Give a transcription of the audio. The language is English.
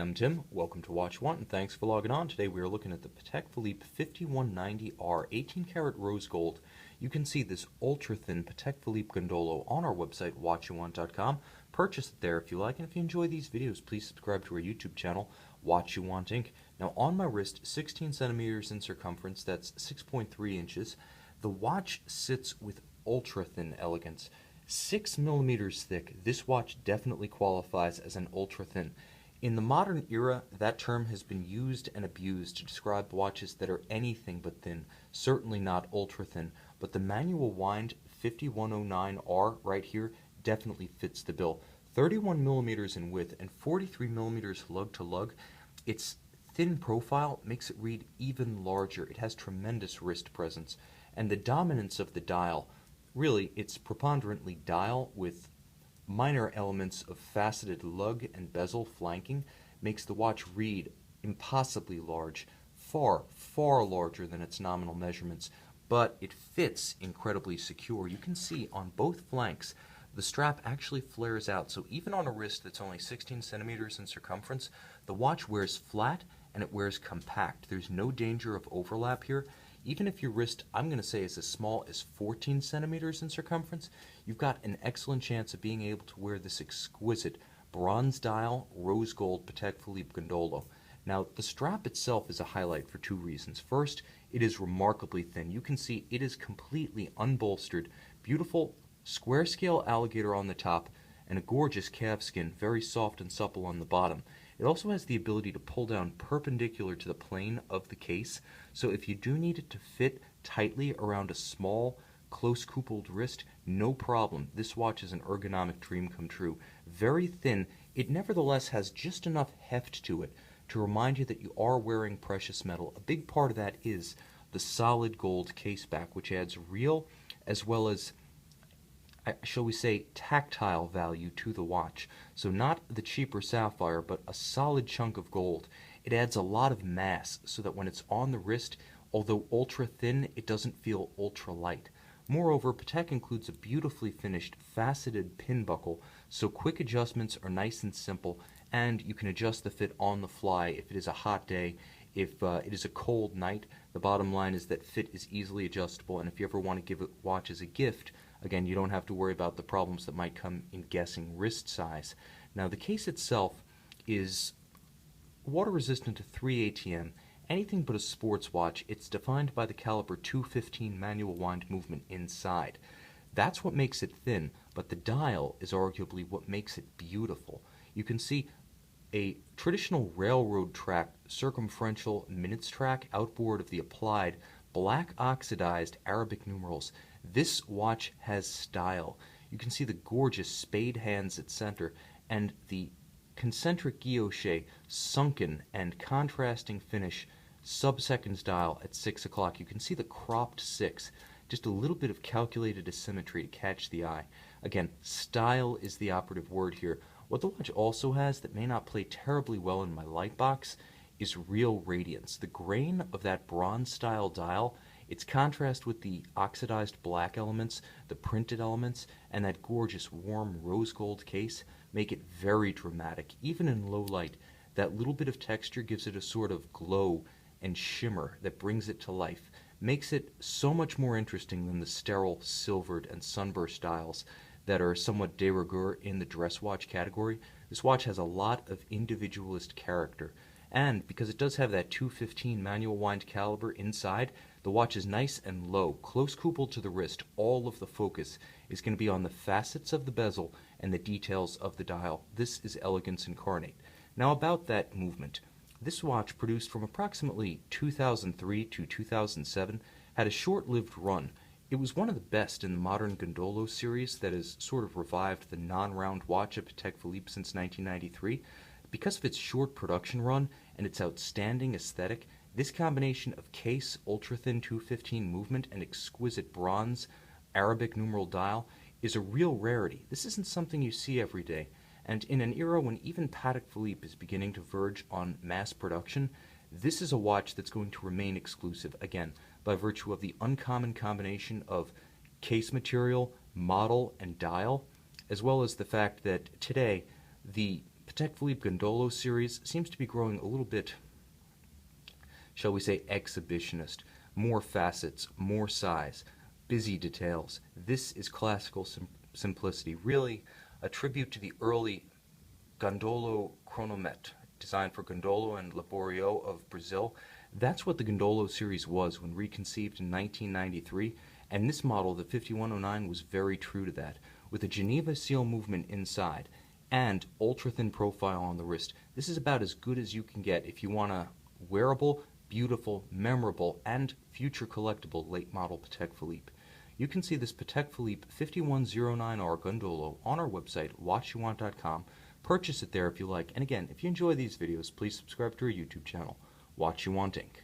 I'm Tim. Welcome to Watch One, and thanks for logging on. Today we are looking at the Patek Philippe 5190R 18-karat rose gold. You can see this ultra-thin Patek Philippe Gondolo on our website, watchyouwant.com. Purchase it there if you like, and if you enjoy these videos, please subscribe to our YouTube channel, Watch You Want Inc. Now on my wrist, 16 centimeters in circumference, that's 6.3 inches. The watch sits with ultra-thin elegance. 6 millimeters thick, this watch definitely qualifies as an ultra-thin. In the modern era, that term has been used and abused to describe watches that are anything but thin, certainly not ultra-thin, but the manual wind 5109R right here definitely fits the bill. 31 millimeters in width and 43 millimeters lug to lug. Its thin profile makes it read even larger. It has tremendous wrist presence, and the dominance of the dial, really, it's preponderantly dial with minor elements of faceted lug and bezel flanking, makes the watch read impossibly large, far, far larger than its nominal measurements, but it fits incredibly secure. You can see on both flanks the strap actually flares out, so even on a wrist that's only 16 centimeters in circumference, the watch wears flat and it wears compact. There's no danger of overlap here. Even if your wrist, I'm going to say, is as small as 14 centimeters in circumference, you've got an excellent chance of being able to wear this exquisite bronze dial rose gold Patek Philippe Gondolo. Now, the strap itself is a highlight for two reasons. First, it is remarkably thin. You can see it is completely unbolstered, beautiful square scale alligator on the top, and a gorgeous calf skin, very soft and supple on the bottom. It also has the ability to pull down perpendicular to the plane of the case, so if you do need it to fit tightly around a small, close coupled wrist, no problem. This watch is an ergonomic dream come true. Very thin, it nevertheless has just enough heft to it to remind you that you are wearing precious metal. A big part of that is the solid gold case back, which adds real as well as, shall we say, tactile value to the watch. So not the cheaper sapphire, but a solid chunk of gold. It adds a lot of mass so that when it's on the wrist, although ultra thin, it doesn't feel ultra light. Moreover, Patek includes a beautifully finished faceted pin buckle, so quick adjustments are nice and simple, and you can adjust the fit on the fly if it is a hot day. If it is a cold night, the bottom line is that fit is easily adjustable, and if you ever want to give a watch as a gift, again, you don't have to worry about the problems that might come in guessing wrist size. Now, the case itself is water resistant to 3 ATM. Anything but a sports watch. It's defined by the caliber 215 manual wind movement inside. That's what makes it thin, but the dial is arguably what makes it beautiful. You can see a traditional railroad track circumferential minutes track outboard of the applied black oxidized Arabic numerals. This watch has style. You can see the gorgeous spade hands at center and the concentric guilloche sunken and contrasting finish sub-seconds dial at 6 o'clock. You can see the cropped 6, just a little bit of calculated asymmetry to catch the eye. Again, style is the operative word here. What the watch also has that may not play terribly well in my light box is real radiance. The grain of that bronze style dial, its contrast with the oxidized black elements, the printed elements, and that gorgeous warm rose gold case make it very dramatic. Even in low light, that little bit of texture gives it a sort of glow and shimmer that brings it to life, makes it so much more interesting than the sterile silvered and sunburst dials that are somewhat de rigueur in the dress watch category. This watch has a lot of individualist character, and because it does have that 215 manual wind caliber inside, the watch is nice and low, close coupled to the wrist. All of the focus is going to be on the facets of the bezel and the details of the dial. This is elegance incarnate. Now about that movement. This watch, produced from approximately 2003 to 2007, had a short-lived run. It was one of the best in the modern Gondolo series that has sort of revived the non-round watch of Patek Philippe since 1993. Because of its short production run and its outstanding aesthetic, this combination of case, ultra-thin 215 movement, and exquisite bronze Arabic numeral dial is a real rarity. This isn't something you see every day, and in an era when even Patek Philippe is beginning to verge on mass production, this is a watch that's going to remain exclusive, again, by virtue of the uncommon combination of case material, model, and dial, as well as the fact that today the Patek Philippe Gondolo series seems to be growing a little bit, shall we say, exhibitionist. More facets, more size, busy details. This is classical simplicity, really a tribute to the early Gondolo chronometre, designed for Gondolo and Laborio of Brazil. That's what the Gondolo series was when reconceived in 1993, and this model, the 5109, was very true to that, with a Geneva seal movement inside and ultra-thin profile on the wrist. This is about as good as you can get if you want a wearable, beautiful, memorable, and future collectible late model Patek Philippe. You can see this Patek Philippe 5109R Gondolo on our website, watchyouwant.com. Purchase it there if you like. And again, if you enjoy these videos, please subscribe to our YouTube channel, Watch You Want Inc.